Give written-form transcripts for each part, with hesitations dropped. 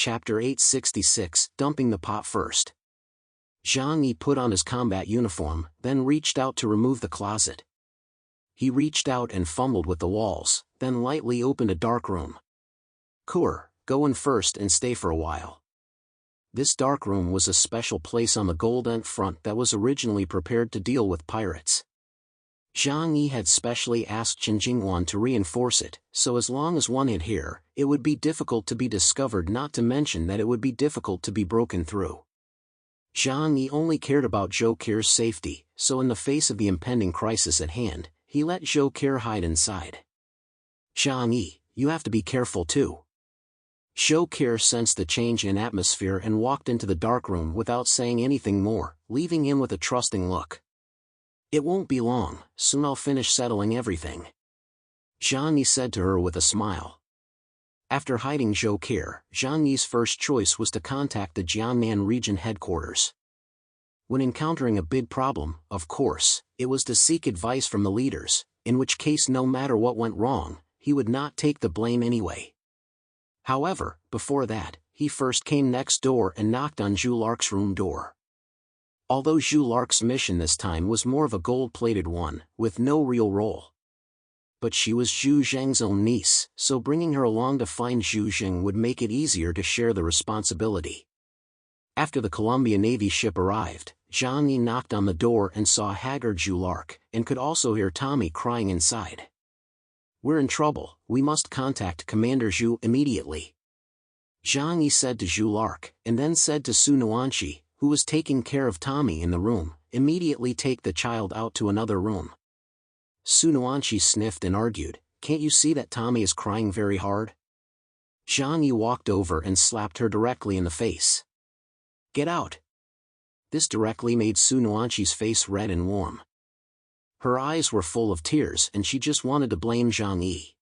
Chapter 866, Dumping the Pot First. Jangi put on his combat uniform, then reached out to remove the closet. He reached out and fumbled with the walls, then lightly opened a dark room. Kur, go in first and stay for a while. This dark room was a special place on the Golden Front that was originally prepared to deal with pirates. Jangi had specially asked Chen Jingwan to reinforce it, so as long as one hid here, it would be difficult to be discovered, not to mention that it would be difficult to be broken through. Jangi only cared about Zhou Qir's safety, so in the face of the impending crisis at hand, he let Zhou Qir hide inside. Jangi, you have to be careful too. Zhou Qir sensed the change in atmosphere and walked into the dark room without saying anything more, leaving him with a trusting look. It won't be long, soon I'll finish settling everything. Jangi said to her with a smile. After hiding Zhou Qir, Jangi's first choice was to contact the Jiangnan region headquarters. When encountering a big problem, of course, it was to seek advice from the leaders, in which case no matter what went wrong, he would not take the blame anyway. However, before that, he first came next door and knocked on Zhu Lark's room door. Although Zhu Lark's mission this time was more of a gold-plated one, with no real role. But she was Zhu Zheng's own niece, so bringing her along to find Zhu Zheng would make it easier to share the responsibility. After the Columbia Navy ship arrived, Jangi knocked on the door and saw haggard Zhu Lark, and could also hear Tommy crying inside. We're in trouble, we must contact Commander Zhu immediately. Jangi said to Zhu Lark, and then said to Su Nuanchi, who was taking care of Tommy in the room, immediately take the child out to another room. Su Nuanchi sniffed and argued, can't you see that Tommy is crying very hard? Jangi walked over and slapped her directly in the face. Get out! This directly made Su Nuanchi's face red and warm. Her eyes were full of tears and she just wanted to blame Jangi.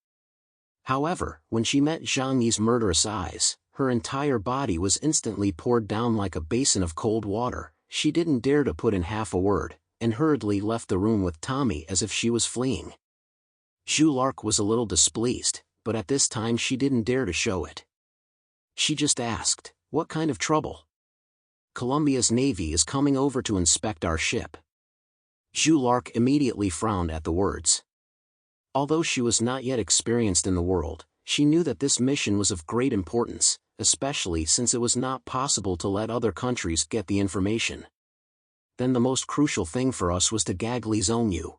However, when she met Jangi's murderous eyes, her entire body was instantly poured down like a basin of cold water. She didn't dare to put in half a word, and hurriedly left the room with Tommy as if she was fleeing. Zhu Lark was a little displeased, but at this time she didn't dare to show it. She just asked, what kind of trouble? Columbia's Navy is coming over to inspect our ship. Zhu Lark immediately frowned at the words. Although she was not yet experienced in the world, she knew that this mission was of great importance, especially since it was not possible to let other countries get the information. Then the most crucial thing for us was to gag Li Zhongyu.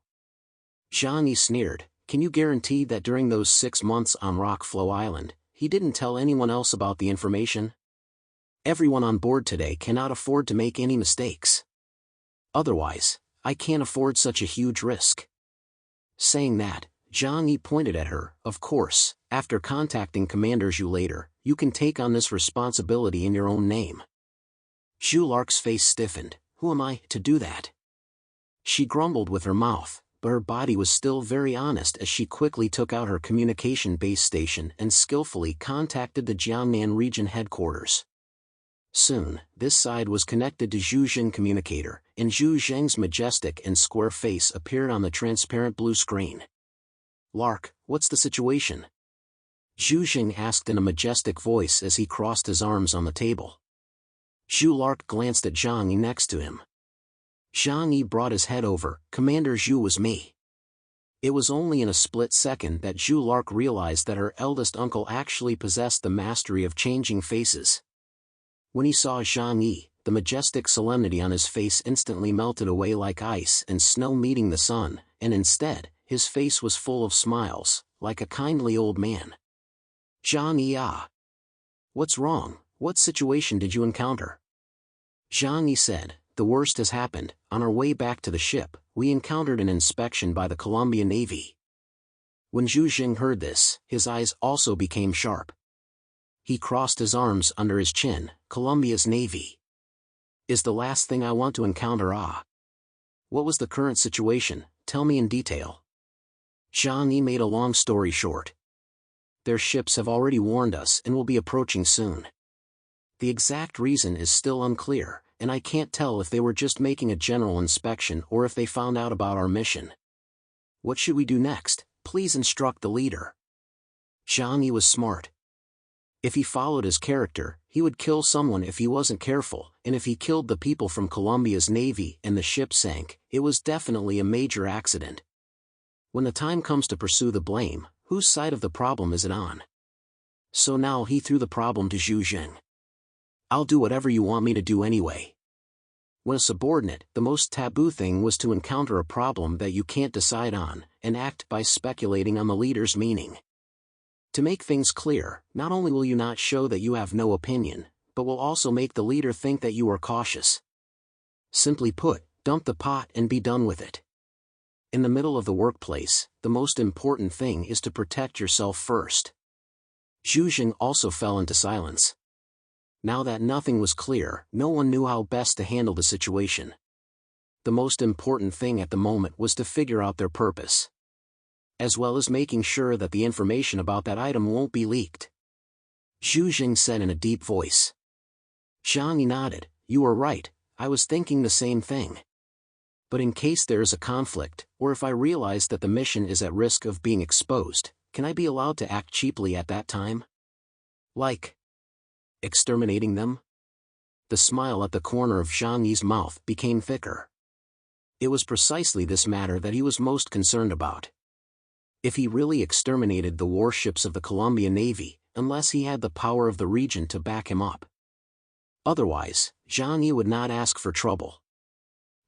Jangi sneered, can you guarantee that during those 6 months on Rockflow Island, he didn't tell anyone else about the information? Everyone on board today cannot afford to make any mistakes. Otherwise, I can't afford such a huge risk. Saying that, Jangi pointed at her, of course, after contacting Commander Zhu later, you can take on this responsibility in your own name. Zhu Lark's face stiffened, who am I to do that? She grumbled with her mouth, but her body was still very honest as she quickly took out her communication base station and skillfully contacted the Jiangnan region headquarters. Soon, this side was connected to Zhu Zheng communicator, and Zhu Zheng's majestic and square face appeared on the transparent blue screen. Lark, what's the situation? Zhu Zheng asked in a majestic voice as he crossed his arms on the table. Zhu Lark glanced at Jangi next to him. Jangi brought his head over, Commander Zhu was me. It was only in a split second that Zhu Lark realized that her eldest uncle actually possessed the mastery of changing faces. When he saw Jangi, the majestic solemnity on his face instantly melted away like ice and snow meeting the sun, and instead, his face was full of smiles, like a kindly old man. Jangi, ah! What's wrong? What situation did you encounter? Jangi said, the worst has happened. On our way back to the ship, we encountered an inspection by the Columbia Navy. When Zhu Zheng heard this, his eyes also became sharp. He crossed his arms under his chin, Columbia's Navy. Is the last thing I want to encounter, ah. What was the current situation? Tell me in detail. Jangi made a long story short. Their ships have already warned us and will be approaching soon. The exact reason is still unclear, and I can't tell if they were just making a general inspection or if they found out about our mission. What should we do next? Please instruct the leader. Jangi was smart. If he followed his character, he would kill someone if he wasn't careful, and if he killed the people from Colombia's navy and the ship sank, it was definitely a major accident. When the time comes to pursue the blame, whose side of the problem is it on? So now he threw the problem to Zhu Zheng. I'll do whatever you want me to do anyway. When a subordinate, the most taboo thing was to encounter a problem that you can't decide on, and act by speculating on the leader's meaning. To make things clear, not only will you not show that you have no opinion, but will also make the leader think that you are cautious. Simply put, dump the pot and be done with it. In the middle of the workplace, the most important thing is to protect yourself first. Zhu Zheng also fell into silence. Now that nothing was clear, no one knew how best to handle the situation. The most important thing at the moment was to figure out their purpose, as well as making sure that the information about that item won't be leaked. Zhu Zheng said in a deep voice. Jangi nodded. You are right, I was thinking the same thing. But in case there is a conflict, or if I realize that the mission is at risk of being exposed, can I be allowed to act cheaply at that time? Like exterminating them? The smile at the corner of Zhangi's mouth became thicker. It was precisely this matter that he was most concerned about. If he really exterminated the warships of the Colombian Navy, unless he had the power of the region to back him up. Otherwise, Jangi would not ask for trouble.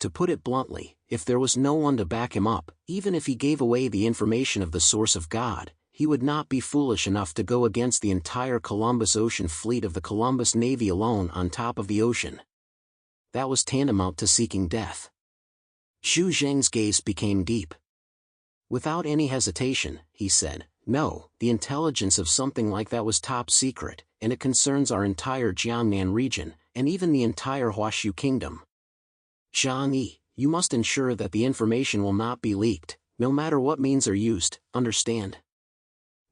To put it bluntly, if there was no one to back him up, even if he gave away the information of the source of God, he would not be foolish enough to go against the entire Columbus Ocean fleet of the Columbus Navy alone on top of the ocean. That was tantamount to seeking death. Zhu Zheng's gaze became deep. Without any hesitation, he said, no, the intelligence of something like that was top secret, and it concerns our entire Jiangnan region, and even the entire Huashu kingdom. Zhang, you must ensure that the information will not be leaked, no matter what means are used, understand?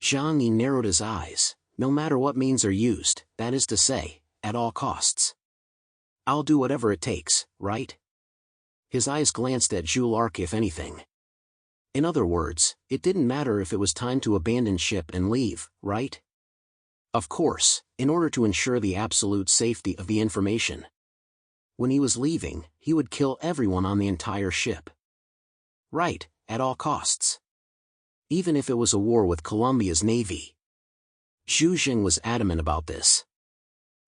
Zhang narrowed his eyes. No matter what means are used, that is to say, at all costs. I'll do whatever it takes, right? His eyes glanced at Eclipse Arc if anything. In other words, it didn't matter if it was time to abandon ship and leave, right? Of course, in order to ensure the absolute safety of the information. When he was leaving, he would kill everyone on the entire ship. Right, at all costs. Even if it was a war with Colombia's navy. Zhu Zheng was adamant about this.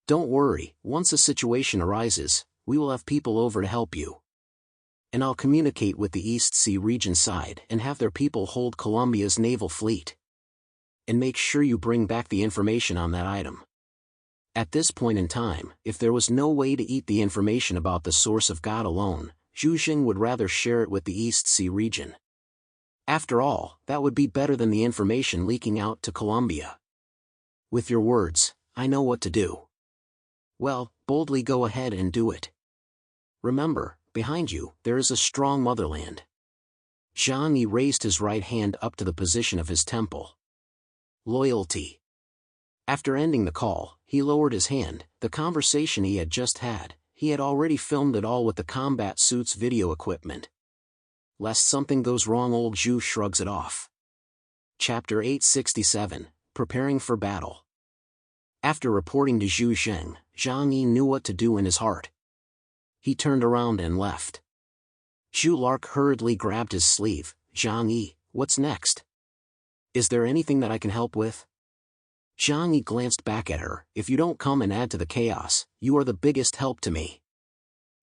Don't worry, once a situation arises, we will have people over to help you. And I'll communicate with the East Sea region side and have their people hold Colombia's naval fleet. And make sure you bring back the information on that item. At this point in time, if there was no way to eat the information about the source of God alone, Zhu Zheng would rather share it with the East Sea region. After all, that would be better than the information leaking out to Colombia. With your words, I know what to do. Well, boldly go ahead and do it. Remember, behind you, there is a strong motherland. Jangi raised his right hand up to the position of his temple. Loyalty. After ending the call, he lowered his hand. The conversation he had just had, he had already filmed it all with the combat suit's video equipment. Lest something goes wrong, old Zhu shrugs it off. Chapter 867, Preparing for Battle. After reporting to Zhu Zheng, Zhang Yi knew what to do in his heart. He turned around and left. Zhu Lark hurriedly grabbed his sleeve. Zhang Yi, what's next? Is there anything that I can help with? Zhang Yi glanced back at her. If you don't come and add to the chaos, you are the biggest help to me.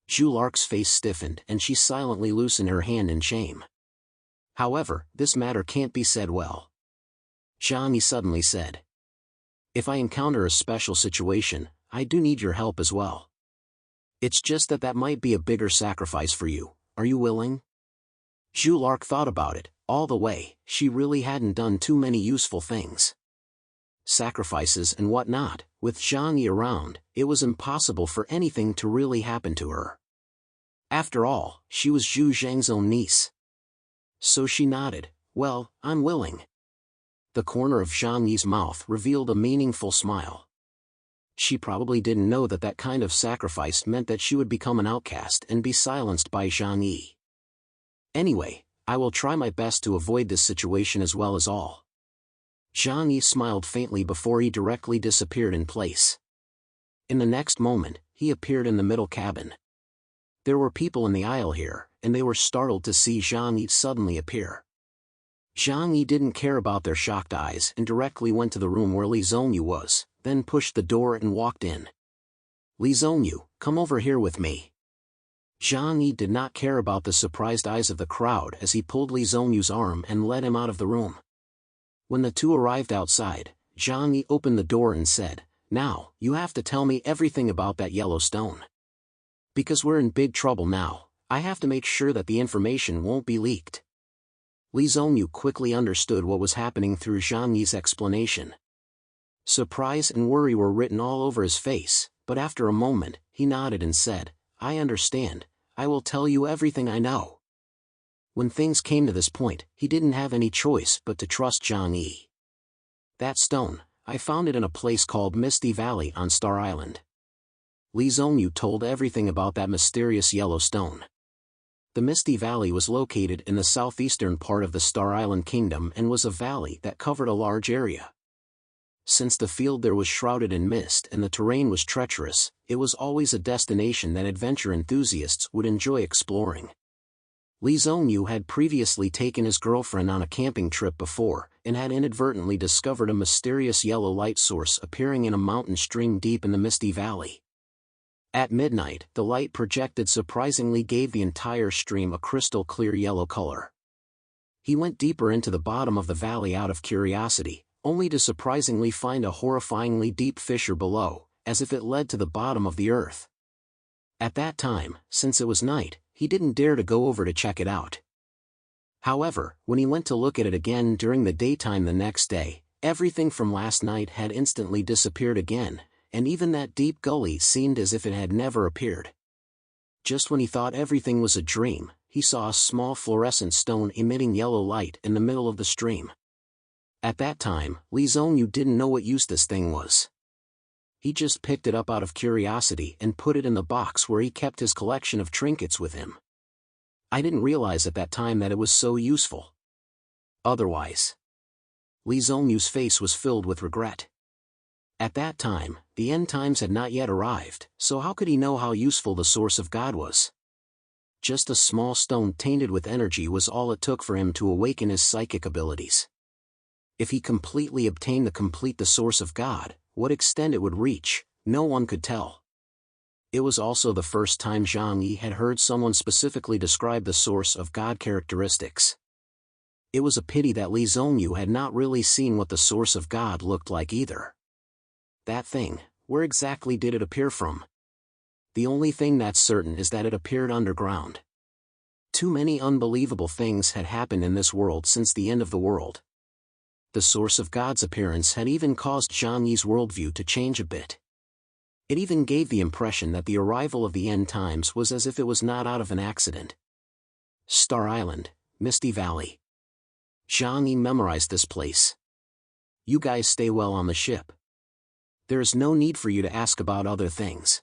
Zhu Lark's face stiffened and she silently loosened her hand in shame. However, this matter can't be said well. Zhang Yi suddenly said. If I encounter a special situation, I do need your help as well. It's just that might be a bigger sacrifice for you. Are you willing? Zhu Lark thought about it. All the way, she really hadn't done too many useful things. Sacrifices and whatnot, with Zhang Yi around, it was impossible for anything to really happen to her. After all, she was Zhu Zheng's own niece. So she nodded. Well, I'm willing. The corner of Zhang Yi's mouth revealed a meaningful smile. She probably didn't know that that kind of sacrifice meant that she would become an outcast and be silenced by Zhang Yi. Anyway, I will try my best to avoid this situation as well as all. Jangi smiled faintly before he directly disappeared in place. In the next moment, he appeared in the middle cabin. There were people in the aisle here, and they were startled to see Jangi suddenly appear. Jangi didn't care about their shocked eyes and directly went to the room where Li Zhongyu was, then pushed the door and walked in. "Li Zhongyu, come over here with me." Jangi did not care about the surprised eyes of the crowd as he pulled Li Zhongyu's arm and led him out of the room. When the two arrived outside, Jangi opened the door and said, "Now, you have to tell me everything about that yellow stone. Because we're in big trouble now, I have to make sure that the information won't be leaked." Li Zhongyu quickly understood what was happening through Jangi's explanation. Surprise and worry were written all over his face, but after a moment, he nodded and said, "I understand, I will tell you everything I know." When things came to this point, he didn't have any choice but to trust Jangi. "That stone, I found it in a place called Misty Valley on Star Island." Li Zhongyu told everything about that mysterious yellow stone. The Misty Valley was located in the southeastern part of the Star Island Kingdom and was a valley that covered a large area. Since the field there was shrouded in mist and the terrain was treacherous, it was always a destination that adventure enthusiasts would enjoy exploring. Li Zhongyu had previously taken his girlfriend on a camping trip before, and had inadvertently discovered a mysterious yellow light source appearing in a mountain stream deep in the Misty Valley. At midnight, the light projected surprisingly gave the entire stream a crystal clear yellow color. He went deeper into the bottom of the valley out of curiosity, only to surprisingly find a horrifyingly deep fissure below, as if it led to the bottom of the earth. At that time, since it was night, he didn't dare to go over to check it out. However, when he went to look at it again during the daytime the next day, everything from last night had instantly disappeared again, and even that deep gully seemed as if it had never appeared. Just when he thought everything was a dream, he saw a small fluorescent stone emitting yellow light in the middle of the stream. At that time, Li Zhongyu didn't know what use this thing was. He just picked it up out of curiosity and put it in the box where he kept his collection of trinkets with him. "I didn't realize at that time that it was so useful. Otherwise." Li Zhongyu's face was filled with regret. At that time, the end times had not yet arrived, so how could he know how useful the source of God was? Just a small stone tainted with energy was all it took for him to awaken his psychic abilities. If he completely obtained the source of God, what extent it would reach, no one could tell. It was also the first time Jangi had heard someone specifically describe the source of God characteristics. It was a pity that Li Zhongyu had not really seen what the source of God looked like either. That thing, where exactly did it appear from? The only thing that's certain is that it appeared underground. Too many unbelievable things had happened in this world since the end of the world. The source of God's appearance had even caused Jangi's worldview to change a bit. It even gave the impression that the arrival of the end times was as if it was not out of an accident. Star Island, Misty Valley. Jangi memorized this place. "You guys stay well on the ship. There is no need for you to ask about other things."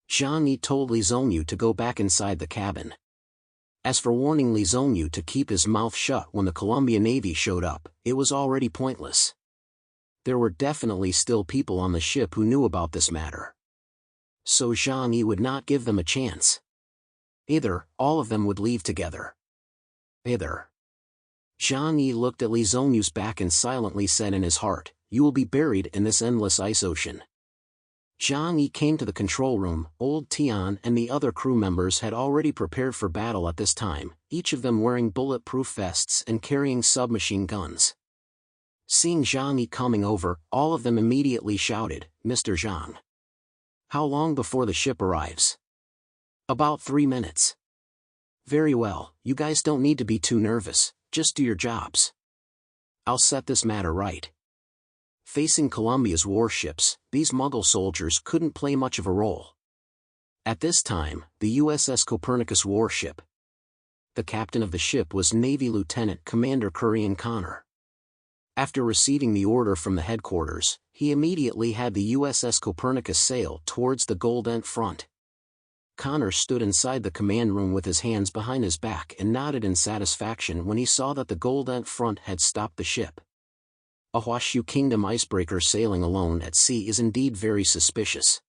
Jangi told Li Zhongyu to go back inside the cabin. As for warning Li Zhongyu to keep his mouth shut when the Columbia Navy showed up, it was already pointless. There were definitely still people on the ship who knew about this matter. So Jangi would not give them a chance. Either all of them would leave together. Either. Jangi looked at Li Zhongyu's back and silently said in his heart, "You will be buried in this endless ice ocean." Jangi came to the control room. Old Tian and the other crew members had already prepared for battle at this time, each of them wearing bulletproof vests and carrying submachine guns. Seeing Jangi coming over, all of them immediately shouted, "Mr. Zhang. How long before the ship arrives?" "About 3 minutes." "Very well, you guys don't need to be too nervous, just do your jobs. I'll set this matter right." Facing Columbia's warships, these Muggle soldiers couldn't play much of a role. At this time, the USS Copernicus warship. The captain of the ship was Navy Lieutenant Commander Kurian Connor. After receiving the order from the headquarters, he immediately had the USS Copernicus sail towards the Gold-Ent front. Connor stood inside the command room with his hands behind his back and nodded in satisfaction when he saw that the Gold-Ent front had stopped the ship. A Hwashu Kingdom icebreaker sailing alone at sea is indeed very suspicious.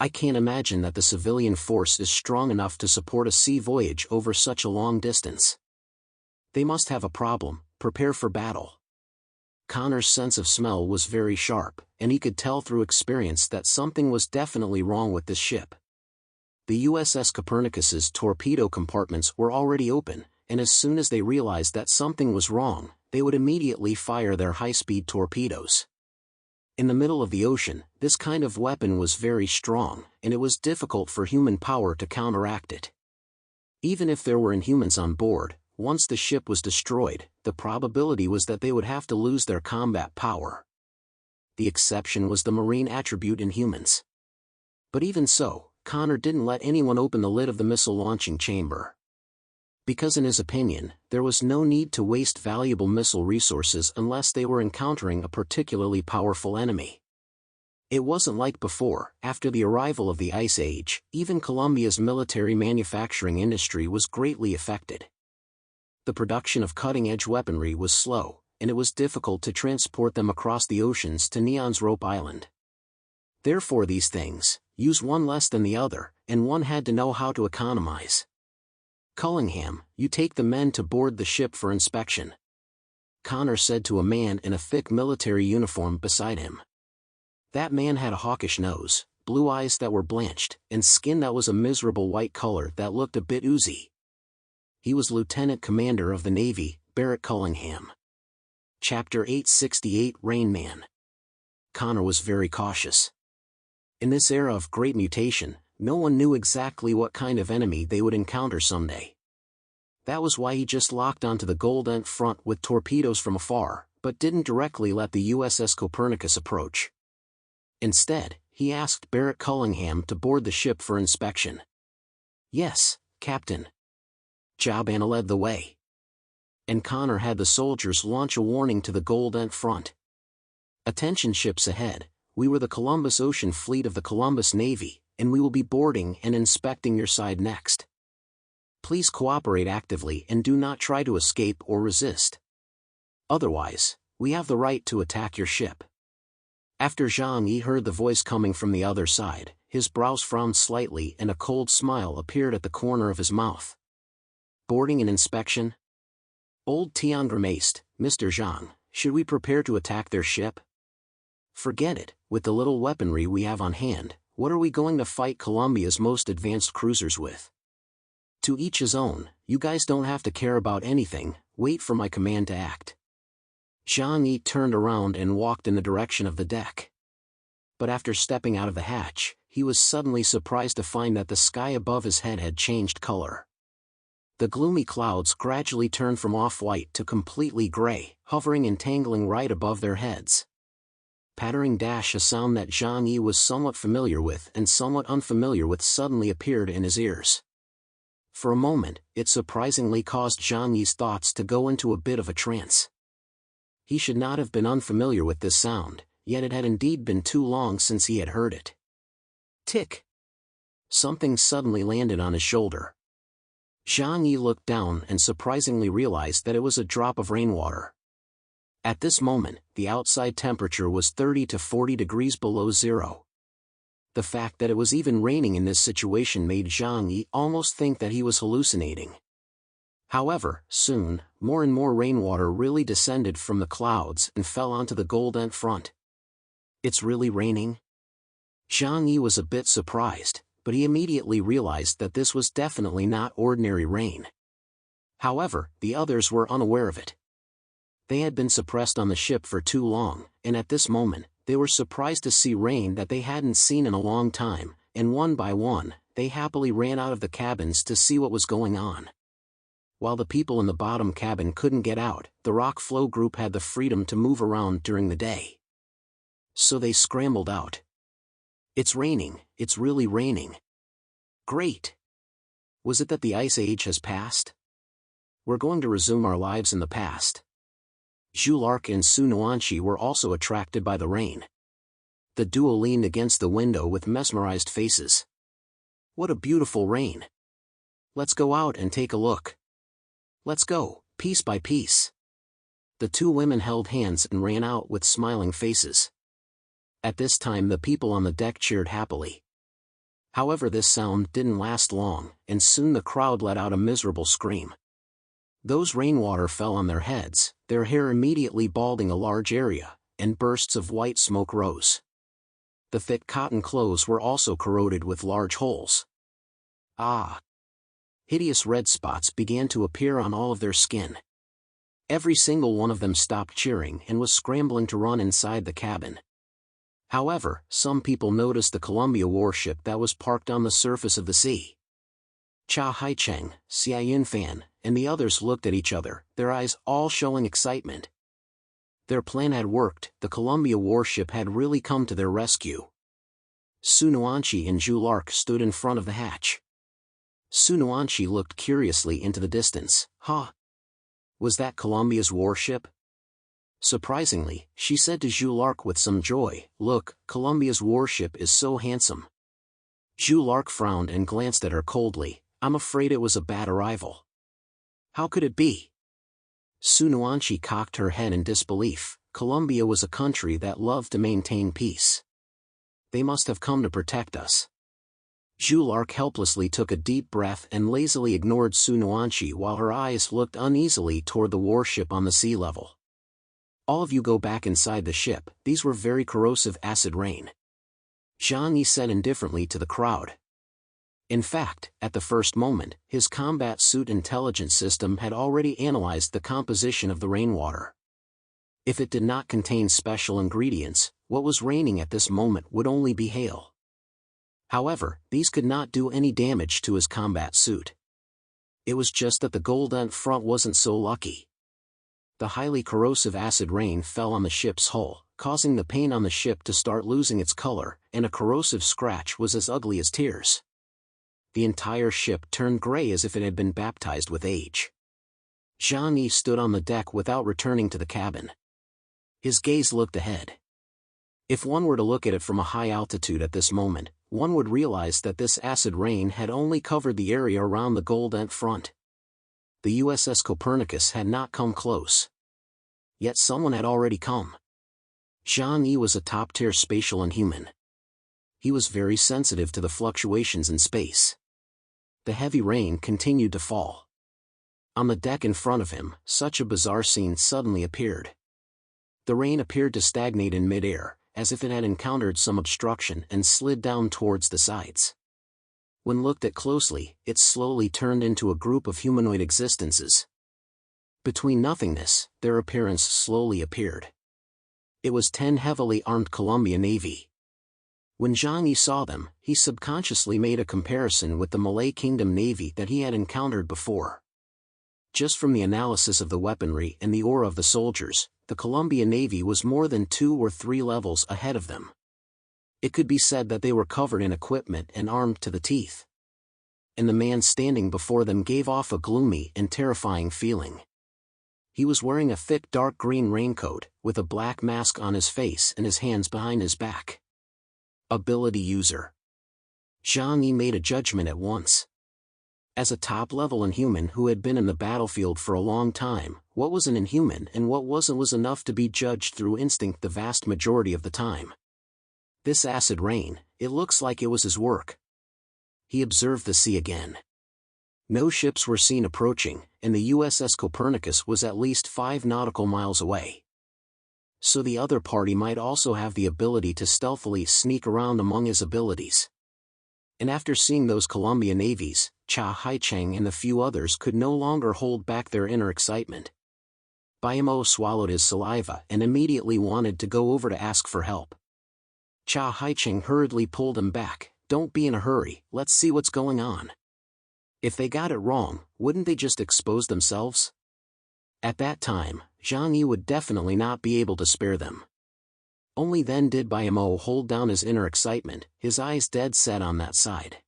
I can't imagine that the civilian force is strong enough to support a sea voyage over such a long distance. They must have a problem. Prepare for battle. Connor's sense of smell was very sharp, and he could tell through experience that something was definitely wrong with this ship. The USS Copernicus's torpedo compartments were already open, and as soon as they realized that something was wrong, they would immediately fire their high-speed torpedoes. In the middle of the ocean, this kind of weapon was very strong, and it was difficult for human power to counteract it. Even if there were Inhumans on board, once the ship was destroyed, the probability was that they would have to lose their combat power. The exception was the marine attribute Inhumans. But even so, Connor didn't let anyone open the lid of the missile launching chamber. Because in his opinion, there was no need to waste valuable missile resources unless they were encountering a particularly powerful enemy. It wasn't like before. After the arrival of the Ice Age, even Columbia's military manufacturing industry was greatly affected. The production of cutting-edge weaponry was slow, and it was difficult to transport them across the oceans to Neon's Rope Island. Therefore these things, use one less than the other, and one had to know how to economize. Cullingham, you take the men to board the ship for inspection. Connor said to a man in a thick military uniform beside him. That man had a hawkish nose, blue eyes that were blanched, and skin that was a miserable white color that looked a bit oozy. He was Lieutenant Commander of the Navy, Barrett Cullingham. Chapter 868 Rain Man. Connor was very cautious. In this era of great mutation, no one knew exactly what kind of enemy they would encounter someday. That was why he just locked onto the Gold Ent front with torpedoes from afar, but didn't directly let the USS Copernicus approach. Instead, he asked Barrett Cullingham to board the ship for inspection. Yes, Captain. Jabana led the way. And Connor had the soldiers launch a warning to the Gold Ent front. Attention ships ahead, we were the Columbus Ocean Fleet of the Columbus Navy, and we will be boarding and inspecting your side next. Please cooperate actively and do not try to escape or resist. Otherwise, we have the right to attack your ship. After Jangi heard the voice coming from the other side, his brows frowned slightly and a cold smile appeared at the corner of his mouth. Boarding and inspection? Old Tian grimaced. Mr. Zhang, should we prepare to attack their ship? Forget it, with the little weaponry we have on hand, what are we going to fight Columbia's most advanced cruisers with? To each his own, you guys don't have to care about anything, wait for my command to act. Zhang Yi turned around and walked in the direction of the deck. But after stepping out of the hatch, he was suddenly surprised to find that the sky above his head had changed color. The gloomy clouds gradually turned from off-white to completely gray, hovering and tangling right above their heads. Pattering dash, a sound that Zhang Yi was somewhat familiar with and somewhat unfamiliar with, suddenly appeared in his ears. For a moment, it surprisingly caused Zhang Yi's thoughts to go into a bit of a trance. He should not have been unfamiliar with this sound, yet it had indeed been too long since he had heard it. Tick! Something suddenly landed on his shoulder. Zhang Yi looked down and surprisingly realized that it was a drop of rainwater. At this moment, the outside temperature was 30 to 40 degrees below zero. The fact that it was even raining in this situation made Zhang Yi almost think that he was hallucinating. However, soon, more and more rainwater really descended from the clouds and fell onto the Gold Ent front. It's really raining? Zhang Yi was a bit surprised, but he immediately realized that this was definitely not ordinary rain. However, the others were unaware of it. They had been suppressed on the ship for too long, and at this moment, they were surprised to see rain that they hadn't seen in a long time, and one by one, they happily ran out of the cabins to see what was going on. While the people in the bottom cabin couldn't get out, the Rock Flow group had the freedom to move around during the day. So they scrambled out. It's raining, it's really raining. Great! Was it that the Ice Age has passed? We're going to resume our lives in the past. Julark and Su Nuanchi were also attracted by the rain. The duo leaned against the window with mesmerized faces. What a beautiful rain! Let's go out and take a look. Let's go, piece by piece. The two women held hands and ran out with smiling faces. At this time the people on the deck cheered happily. However, this sound didn't last long, and soon the crowd let out a miserable scream. Those rainwater fell on their heads, their hair immediately balding a large area, and bursts of white smoke rose. The thick cotton clothes were also corroded with large holes. Ah! Hideous red spots began to appear on all of their skin. Every single one of them stopped cheering and was scrambling to run inside the cabin. However, some people noticed the Columbia warship that was parked on the surface of the sea. Cha Haicheng, Xia Yunfan, and the others looked at each other, their eyes all showing excitement. Their plan had worked, the Columbia warship had really come to their rescue. Sunuanchi and Zhu Lark stood in front of the hatch. Sunuanchi looked curiously into the distance. Huh? Was that Columbia's warship? Surprisingly, she said to Zhu Lark with some joy, "Look, Columbia's warship is so handsome." Zhu Lark frowned and glanced at her coldly. "I'm afraid it was a bad arrival." "How could it be?" Sunuanchi cocked her head in disbelief. Columbia was a country that loved to maintain peace. They must have come to protect us. Zhu Lark helplessly took a deep breath and lazily ignored Sunuanchi while her eyes looked uneasily toward the warship on the sea level. "All of you go back inside the ship, these were very corrosive acid rain," Jangi said indifferently to the crowd. In fact, at the first moment, his combat suit intelligence system had already analyzed the composition of the rainwater. If it did not contain special ingredients, what was raining at this moment would only be hail. However, these could not do any damage to his combat suit. It was just that the Golden Front wasn't so lucky. The highly corrosive acid rain fell on the ship's hull, causing the paint on the ship to start losing its color, and a corrosive scratch was as ugly as tears. The entire ship turned gray as if it had been baptized with age. Jangi stood on the deck without returning to the cabin. His gaze looked ahead. If one were to look at it from a high altitude at this moment, one would realize that this acid rain had only covered the area around the Golden Front. The USS Copernicus had not come close. Yet someone had already come. Jangi was a top-tier spatial inhuman. He was very sensitive to the fluctuations in space. The heavy rain continued to fall. On the deck in front of him, such a bizarre scene suddenly appeared. The rain appeared to stagnate in mid-air, as if it had encountered some obstruction and slid down towards the sides. When looked at closely, it slowly turned into a group of humanoid existences. Between nothingness, their appearance slowly appeared. It was 10 heavily armed Columbia Navy. When Jangi saw them, he subconsciously made a comparison with the Malay Kingdom Navy that he had encountered before. Just from the analysis of the weaponry and the aura of the soldiers, the Columbia Navy was more than 2 or 3 levels ahead of them. It could be said that they were covered in equipment and armed to the teeth. And the man standing before them gave off a gloomy and terrifying feeling. He was wearing a thick dark green raincoat, with a black mask on his face and his hands behind his back. Ability user. Jangi made a judgment at once. As a top-level inhuman who had been in the battlefield for a long time, what was an inhuman and what wasn't was enough to be judged through instinct the vast majority of the time. This acid rain, it looks like it was his work. He observed the sea again. No ships were seen approaching, and the USS Copernicus was at least 5 nautical miles away. So the other party might also have the ability to stealthily sneak around among his abilities. And after seeing those Columbia navies, Cha Haicheng and the few others could no longer hold back their inner excitement. Bayamo swallowed his saliva and immediately wanted to go over to ask for help. Cha Haicheng hurriedly pulled him back. "Don't be in a hurry, let's see what's going on. If they got it wrong, wouldn't they just expose themselves?" At that time, Jangi would definitely not be able to spare them. Only then did Bayamo hold down his inner excitement, his eyes dead set on that side.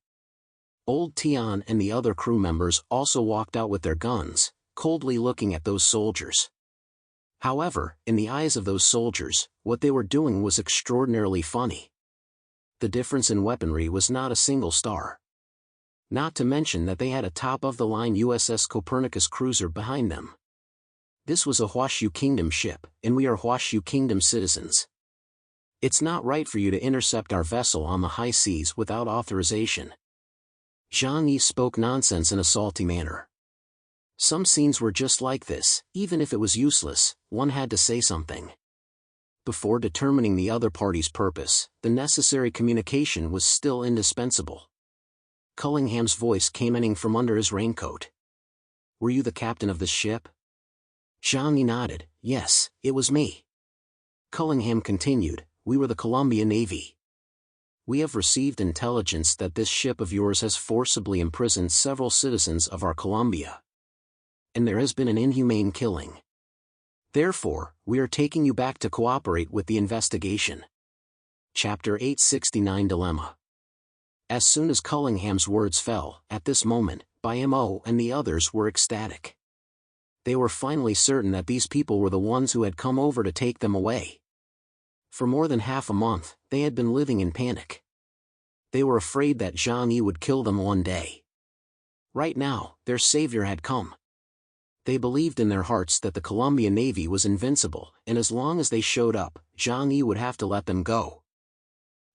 Old Tian and the other crew members also walked out with their guns, coldly looking at those soldiers. However, in the eyes of those soldiers, what they were doing was extraordinarily funny. The difference in weaponry was not a single star. Not to mention that they had a top-of-the-line USS Copernicus cruiser behind them. This was a Huashu Kingdom ship, and we are Huashu Kingdom citizens. It's not right for you to intercept our vessel on the high seas without authorization. Jangi spoke nonsense in a salty manner. Some scenes were just like this, even if it was useless, one had to say something. Before determining the other party's purpose, the necessary communication was still indispensable. Cullingham's voice came emanating from under his raincoat. Were you the captain of this ship? Jangi nodded. Yes, it was me. Cullingham continued, we were the Columbia Navy. We have received intelligence that this ship of yours has forcibly imprisoned several citizens of our Columbia. And there has been an inhumane killing. Therefore, we are taking you back to cooperate with the investigation. Chapter 869 Dilemma. As soon as Cullingham's words fell, at this moment, Mo and the others were ecstatic. They were finally certain that these people were the ones who had come over to take them away. For more than half a month, they had been living in panic. They were afraid that Jangi would kill them one day. Right now, their savior had come. They believed in their hearts that the Columbia Navy was invincible, and as long as they showed up, Jangi would have to let them go.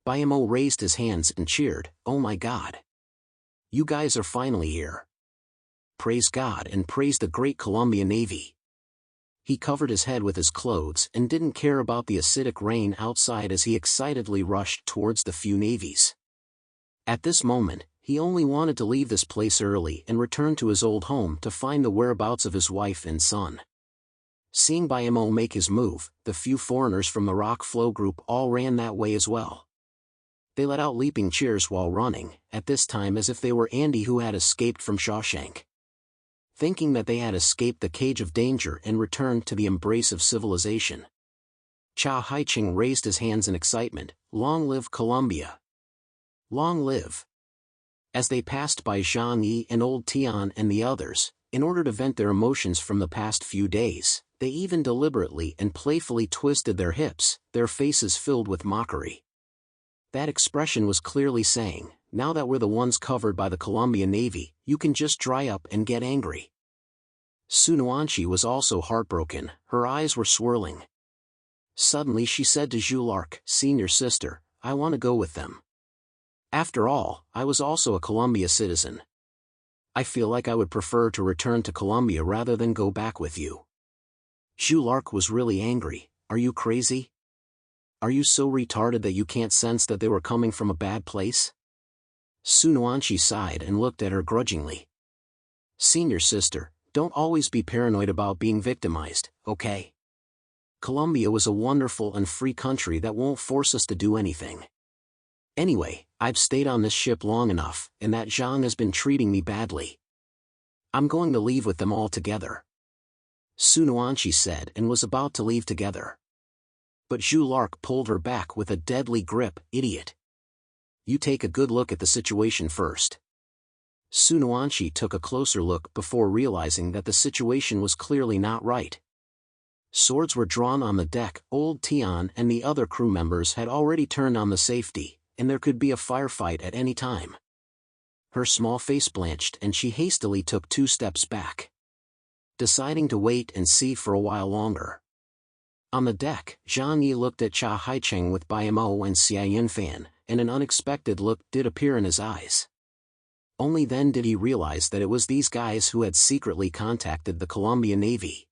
Mo raised his hands and cheered, "Oh my God! You guys are finally here. Praise God and praise the great Columbia Navy." He covered his head with his clothes and didn't care about the acidic rain outside as he excitedly rushed towards the few navies. At this moment, he only wanted to leave this place early and return to his old home to find the whereabouts of his wife and son. Seeing Mo make his move, the few foreigners from the Rock Flow group all ran that way as well. They let out leaping cheers while running, at this time as if they were Andy who had escaped from Shawshank. Thinking that they had escaped the cage of danger and returned to the embrace of civilization. Cha Haiching raised his hands in excitement, "Long live Columbia! Long live!" As they passed by Zhang Yi and Old Tian and the others, in order to vent their emotions from the past few days, they even deliberately and playfully twisted their hips, their faces filled with mockery. That expression was clearly saying, now that we're the ones covered by the Columbia Navy, you can just dry up and get angry. Sunuanchi was also heartbroken, her eyes were swirling. Suddenly she said to Julark, "Senior sister, I want to go with them. After all, I was also a Columbia citizen. I feel like I would prefer to return to Columbia rather than go back with you." Julark was really angry. "Are you crazy? Are you so retarded that you can't sense that they were coming from a bad place?" Sunuanchi sighed and looked at her grudgingly. "Senior sister, don't always be paranoid about being victimized, okay? Columbia was a wonderful and free country that won't force us to do anything. Anyway, I've stayed on this ship long enough, and that Zhang has been treating me badly. I'm going to leave with them all together." Sunuanchi said and was about to leave together. But Julark pulled her back with a deadly grip. "Idiot. You take a good look at the situation first." Sunuanchi took a closer look before realizing that the situation was clearly not right. Swords were drawn on the deck, Old Tian and the other crew members had already turned on the safety, and there could be a firefight at any time. Her small face blanched and she hastily took 2 steps back, deciding to wait and see for a while longer. On the deck, Zhang Yi looked at Cha Haicheng with Mo and Xia Yunfan, and an unexpected look did appear in his eyes. Only then did he realize that it was these guys who had secretly contacted the Columbia Navy.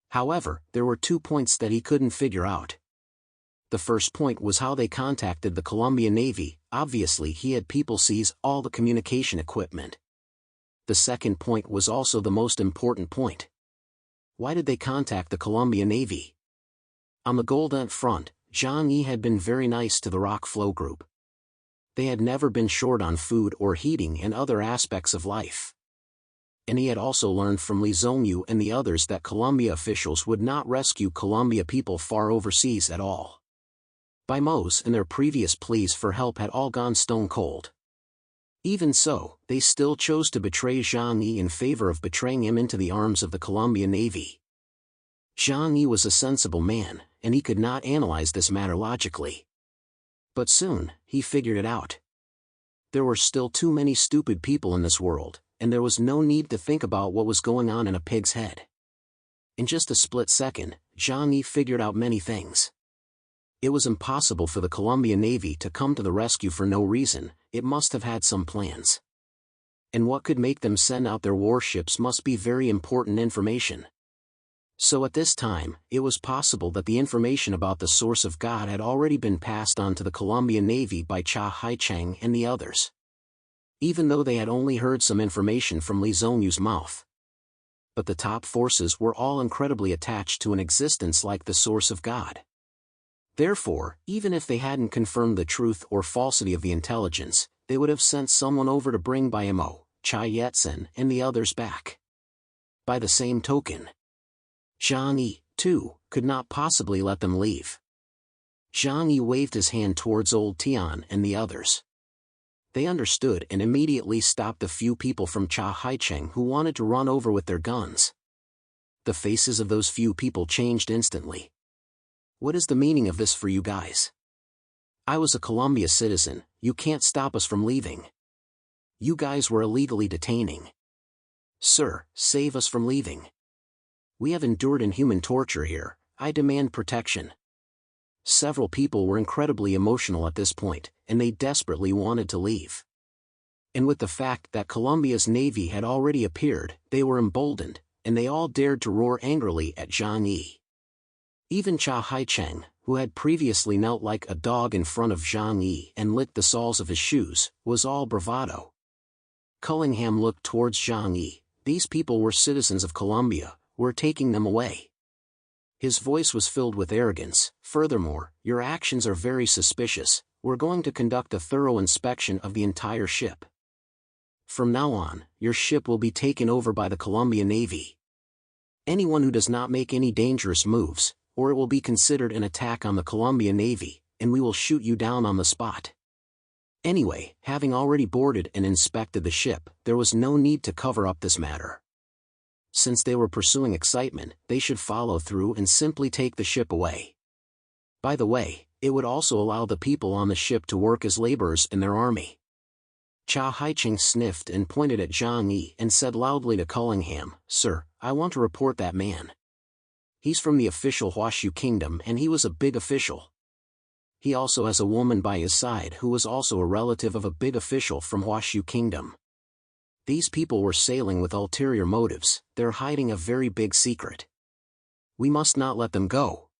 However, there were 2 points that he couldn't figure out. The first point was how they contacted the Columbia Navy. Obviously he had people seize all the communication equipment. The second point was also the most important point. Why did they contact the Columbia Navy? On the Golden front, Zhang Yi had been very nice to the Rock Flow group. They had never been short on food or heating and other aspects of life. And he had also learned from Li Zhongyu and the others that Columbia officials would not rescue Columbia people far overseas at all. Mo's and their previous pleas for help had all gone stone cold. Even so, they still chose to betray Zhang Yi in favor of betraying him into the arms of the Columbia Navy. Zhang Yi was a sensible man, and he could not analyze this matter logically. But soon, he figured it out. There were still too many stupid people in this world, and there was no need to think about what was going on in a pig's head. In just a split second, Jangi figured out many things. It was impossible for the Columbia Navy to come to the rescue for no reason. It must have had some plans. And what could make them send out their warships must be very important information. So at this time, it was possible that the information about the source of God had already been passed on to the Columbia Navy by Cha Haicheng and the others. Even though they had only heard some information from Li Zongyu's mouth. But the top forces were all incredibly attached to an existence like the source of God. Therefore, even if they hadn't confirmed the truth or falsity of the intelligence, they would have sent someone over to bring Mo, Chai Yetsen and the others back. By the same token, Jangi, too, could not possibly let them leave. Jangi waved his hand towards old Tian and the others. They understood and immediately stopped the few people from Cha Haicheng who wanted to run over with their guns. The faces of those few people changed instantly. What is the meaning of this for you guys? I was a Columbia citizen, you can't stop us from leaving. You guys were illegally detaining. Sir, save us from leaving. We have endured inhuman torture here, I demand protection. Several people were incredibly emotional at this point, and they desperately wanted to leave. And with the fact that Columbia's navy had already appeared, they were emboldened, and they all dared to roar angrily at Jangi. Even Cha Haicheng, who had previously knelt like a dog in front of Jangi and licked the soles of his shoes, was all bravado. Cullingham looked towards Jangi. These people were citizens of Columbia, we're taking them away. His voice was filled with arrogance. Furthermore, your actions are very suspicious. We're going to conduct a thorough inspection of the entire ship. From now on, your ship will be taken over by the Columbia Navy. Anyone who does not make any dangerous moves, or it will be considered an attack on the Columbia Navy, and we will shoot you down on the spot. Anyway, having already boarded and inspected the ship, there was no need to cover up this matter. Since they were pursuing excitement, they should follow through and simply take the ship away. By the way, it would also allow the people on the ship to work as laborers in their army. Cha Haicheng sniffed and pointed at Jangi and said loudly to Cullingham, Sir, I want to report that man. He's from the official Huashu Kingdom and he was a big official. He also has a woman by his side who was also a relative of a big official from Huashu Kingdom. These people were sailing with ulterior motives, they're hiding a very big secret. We must not let them go.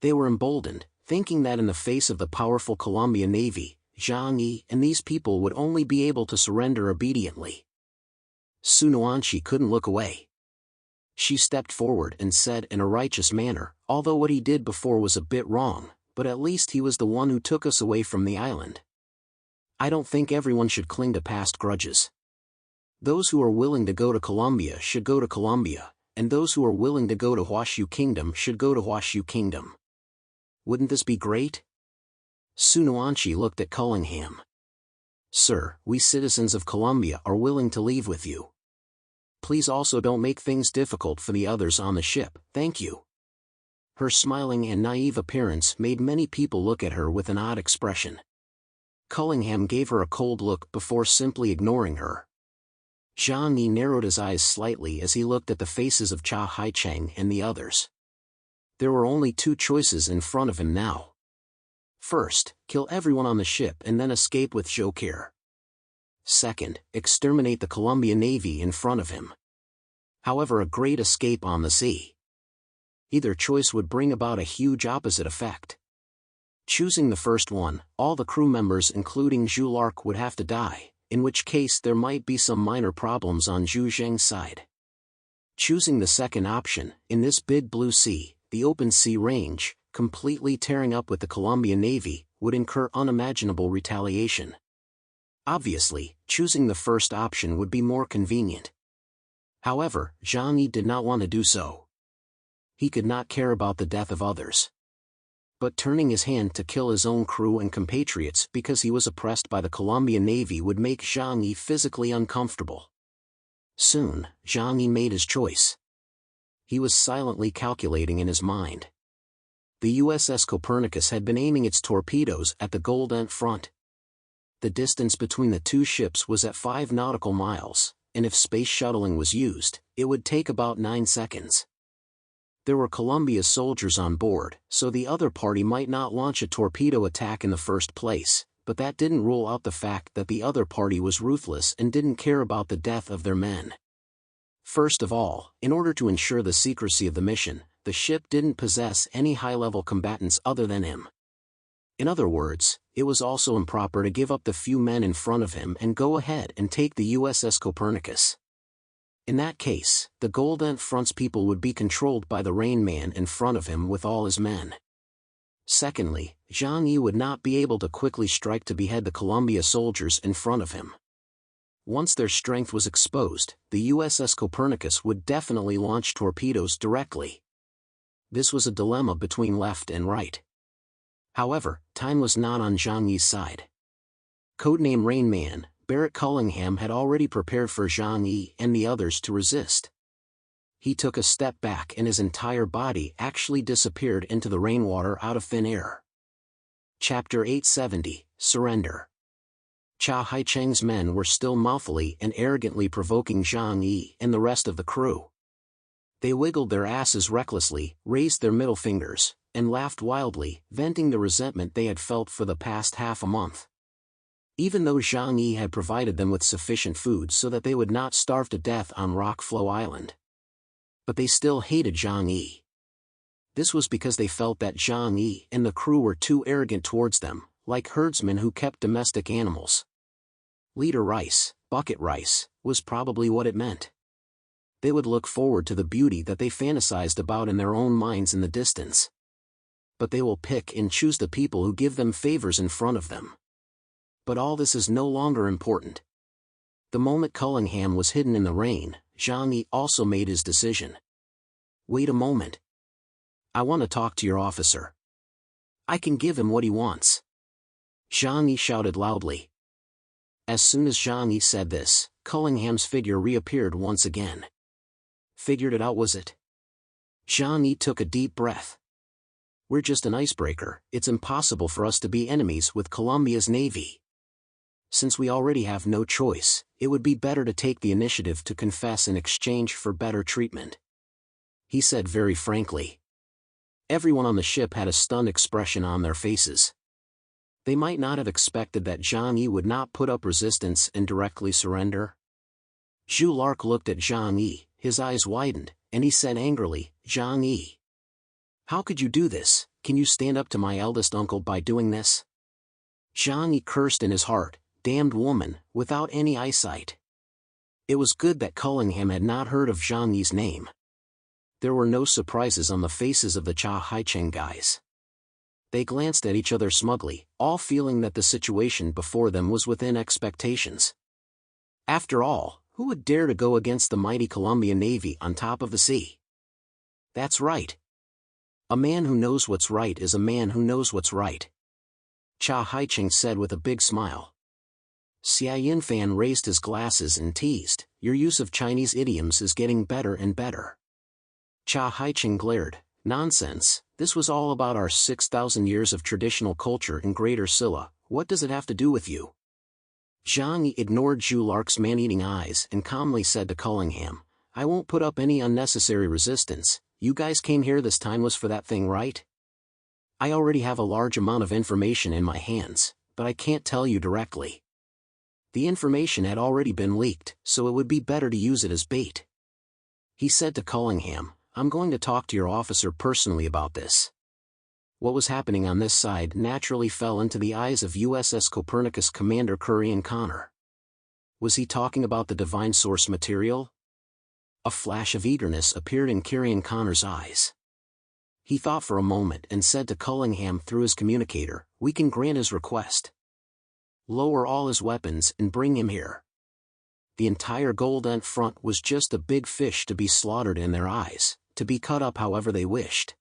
They were emboldened, thinking that in the face of the powerful Columbia Navy, Jangi and these people would only be able to surrender obediently. Sunuanshi couldn't look away. She stepped forward and said in a righteous manner, although what he did before was a bit wrong, but at least he was the one who took us away from the island. I don't think everyone should cling to past grudges. Those who are willing to go to Columbia should go to Columbia, and those who are willing to go to Huashu Kingdom should go to Huashu Kingdom. Wouldn't this be great? Sunuanshi looked at Cullingham. Sir, we citizens of Columbia are willing to leave with you. Please also don't make things difficult for the others on the ship, thank you. Her smiling and naive appearance made many people look at her with an odd expression. Cullingham gave her a cold look before simply ignoring her. Jangi narrowed his eyes slightly as he looked at the faces of Cha Haicheng and the others. There were only two choices in front of him now. First, kill everyone on the ship and then escape with Jokir. Second, exterminate the Columbia Navy in front of him. However, a great escape on the sea. Either choice would bring about a huge opposite effect. Choosing the first one, all the crew members including Zhu Lark would have to die, in which case there might be some minor problems on Zhu Zheng's side. Choosing the second option, in this big blue sea, the open sea range, completely tearing up with the Columbia Navy, would incur unimaginable retaliation. Obviously, choosing the first option would be more convenient. However, Jangi did not want to do so. He could not care about the death of others. But turning his hand to kill his own crew and compatriots because he was oppressed by the Columbia Navy would make Jangi physically uncomfortable. Soon, Jangi made his choice. He was silently calculating in his mind. The USS Copernicus had been aiming its torpedoes at the Gold front. The distance between the two ships was at 5 nautical miles, and if space shuttling was used, it would take about 9 seconds. There were Colombia's soldiers on board, so the other party might not launch a torpedo attack in the first place, but that didn't rule out the fact that the other party was ruthless and didn't care about the death of their men. First of all, in order to ensure the secrecy of the mission, the ship didn't possess any high-level combatants other than him. In other words, it was also improper to give up the few men in front of him and go ahead and take the USS Copernicus. In that case, the Golden Front's people would be controlled by the Rain Man in front of him with all his men. Secondly, Jangi would not be able to quickly strike to behead the Columbia soldiers in front of him. Once their strength was exposed, the USS Copernicus would definitely launch torpedoes directly. This was a dilemma between left and right. However, time was not on Jangi's side. Codename Rain Man, Barrett Cullingham had already prepared for Jangi and the others to resist. He took a step back and his entire body actually disappeared into the rainwater out of thin air. Chapter 870, Surrender. Cha Haicheng's men were still mouthy and arrogantly provoking Zhang Yi and the rest of the crew. They wiggled their asses recklessly, raised their middle fingers, and laughed wildly, venting the resentment they had felt for the past half a month. Even though Zhang Yi had provided them with sufficient food so that they would not starve to death on Rockflow Island. But they still hated Zhang Yi. This was because they felt that Zhang Yi and the crew were too arrogant towards them, like herdsmen who kept domestic animals. Leader rice, bucket rice, was probably what it meant. They would look forward to the beauty that they fantasized about in their own minds in the distance. But they will pick and choose the people who give them favors in front of them. But all this is no longer important. The moment Cullingham was hidden in the rain, Zhang Yi also made his decision. Wait a moment. I want to talk to your officer. I can give him what he wants. Zhang Yi shouted loudly. As soon as Zhang Yi said this, Cullingham's figure reappeared once again. Figured it out, was it? Zhang Yi took a deep breath. We're just an icebreaker, it's impossible for us to be enemies with Colombia's navy. Since we already have no choice, it would be better to take the initiative to confess in exchange for better treatment. He said very frankly. Everyone on the ship had a stunned expression on their faces. They might not have expected that Zhang Yi would not put up resistance and directly surrender. Zhu Lark looked at Zhang Yi, his eyes widened, and he said angrily, Zhang Yi. How could you do this? Can you stand up to my eldest uncle by doing this? Zhang Yi cursed in his heart, damned woman, without any eyesight. It was good that Cullingham had not heard of Zhang Yi's name. There were no surprises on the faces of the Cha Haicheng guys. They glanced at each other smugly, all feeling that the situation before them was within expectations. After all, who would dare to go against the mighty Colombian Navy on top of the sea? That's right. A man who knows what's right is a man who knows what's right. Cha Haicheng said with a big smile. Xia Yinfan raised his glasses and teased, your use of Chinese idioms is getting better and better. Cha Haicheng glared, nonsense, this was all about our 6,000 years of traditional culture in Greater Silla, what does it have to do with you? Zhang Yi ignored Zhu Lark's man-eating eyes and calmly said to Cullingham, I won't put up any unnecessary resistance, you guys came here this time was for that thing, right? I already have a large amount of information in my hands, but I can't tell you directly. The information had already been leaked, so it would be better to use it as bait. He said to Cullingham, I'm going to talk to your officer personally about this. What was happening on this side naturally fell into the eyes of USS Copernicus Commander Curry Connor. Was he talking about the divine source material? A flash of eagerness appeared in Curry Connor's eyes. He thought for a moment and said to Cullingham through his communicator, we can grant his request. Lower all his weapons and bring him here. The entire Golden Front was just a big fish to be slaughtered in their eyes, to be cut up however they wished.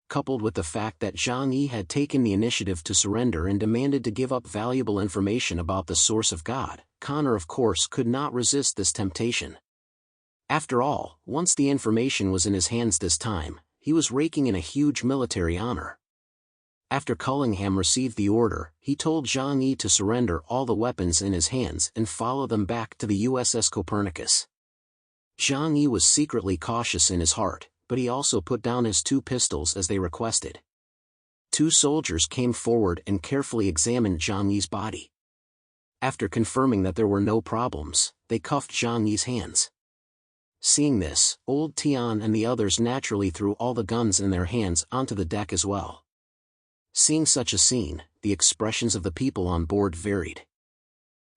Coupled with the fact that Zhang Yi had taken the initiative to surrender and demanded to give up valuable information about the source of God, Connor of course could not resist this temptation. After all, once the information was in his hands this time, he was raking in a huge military honor. After Cullingham received the order, he told Zhang Yi to surrender all the weapons in his hands and follow them back to the USS Copernicus. Zhang Yi was secretly cautious in his heart, but he also put down his 2 pistols as they requested. 2 soldiers came forward and carefully examined Jangi's body. After confirming that there were no problems, they cuffed Jangi's hands. Seeing this, old Tian and the others naturally threw all the guns in their hands onto the deck as well. Seeing such a scene, the expressions of the people on board varied.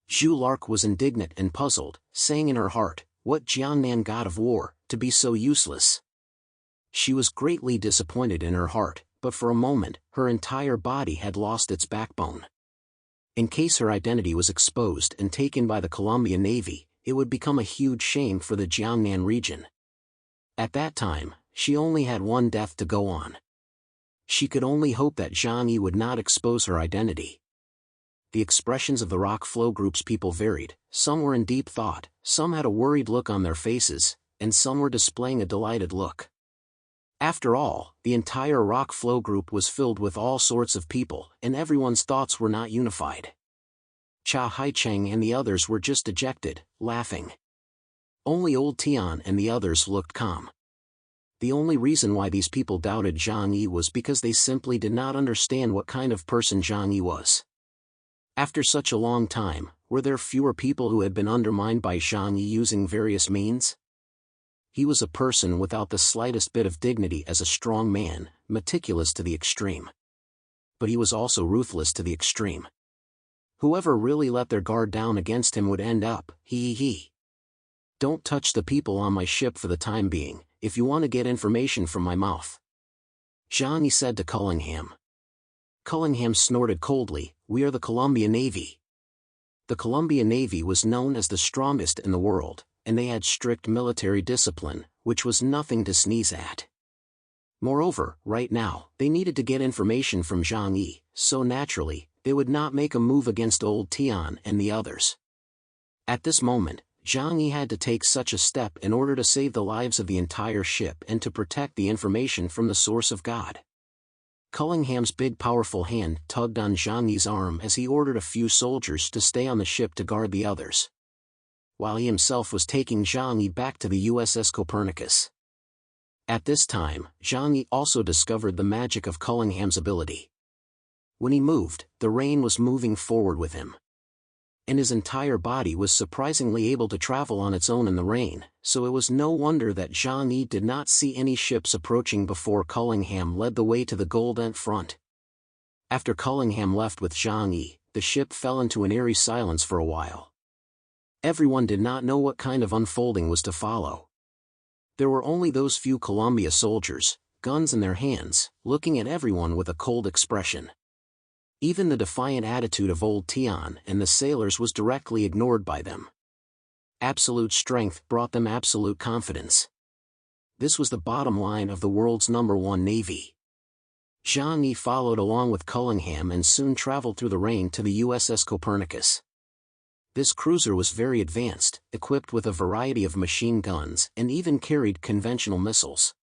Zhu Lark was indignant and puzzled, saying in her heart, "What Jiannan god of war, to be so useless?" She was greatly disappointed in her heart, but for a moment, her entire body had lost its backbone. In case her identity was exposed and taken by the Colombian Navy, it would become a huge shame for the Jiangnan region. At that time, she only had one death to go on. She could only hope that Jangi would not expose her identity. The expressions of the rock flow group's people varied. Some were in deep thought, some had a worried look on their faces, and some were displaying a delighted look. After all, the entire rock flow group was filled with all sorts of people, and everyone's thoughts were not unified. Cha Haicheng and the others were just dejected, laughing. Only old Tian and the others looked calm. The only reason why these people doubted Zhang Yi was because they simply did not understand what kind of person Zhang Yi was. After such a long time, were there fewer people who had been undermined by Zhang Yi using various means? He was a person without the slightest bit of dignity as a strong man, meticulous to the extreme. But he was also ruthless to the extreme. Whoever really let their guard down against him would end up, Don't touch the people on my ship for the time being, if you want to get information from my mouth. Zhang Yi said to Cullingham. Cullingham snorted coldly, "We are the Colombian Navy." The Colombian Navy was known as the strongest in the world, and they had strict military discipline, which was nothing to sneeze at. Moreover, right now, they needed to get information from Zhang Yi, so naturally, they would not make a move against old Tian and the others. At this moment, Zhang Yi had to take such a step in order to save the lives of the entire ship and to protect the information from the source of God. Cullingham's big powerful hand tugged on Zhang Yi's arm as he ordered a few soldiers to stay on the ship to guard the others, while he himself was taking Zhang Yi back to the USS Copernicus. At this time, Zhang Yi also discovered the magic of Cullingham's ability. When he moved, the rain was moving forward with him. And his entire body was surprisingly able to travel on its own in the rain, so it was no wonder that Zhang Yi did not see any ships approaching before Cullingham led the way to the Golden Front. After Cullingham left with Zhang Yi, the ship fell into an eerie silence for a while. Everyone did not know what kind of unfolding was to follow. There were only those few Columbia soldiers, guns in their hands, looking at everyone with a cold expression. Even the defiant attitude of old Tian and the sailors was directly ignored by them. Absolute strength brought them absolute confidence. This was the bottom line of the world's #1 navy. Zhang Yi followed along with Cullingham and soon traveled through the rain to the USS Copernicus. This cruiser was very advanced, equipped with a variety of machine guns and even carried conventional missiles.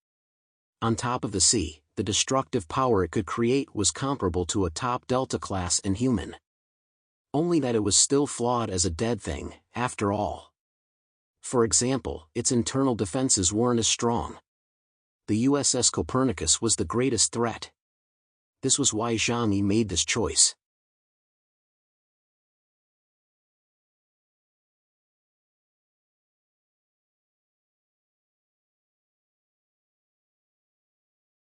On top of the sea, the destructive power it could create was comparable to a top Delta class Inhuman. Only that it was still flawed as a dead thing, after all. For example, its internal defenses weren't as strong. The USS Copernicus was the greatest threat. This was why Zhang Yi made this choice.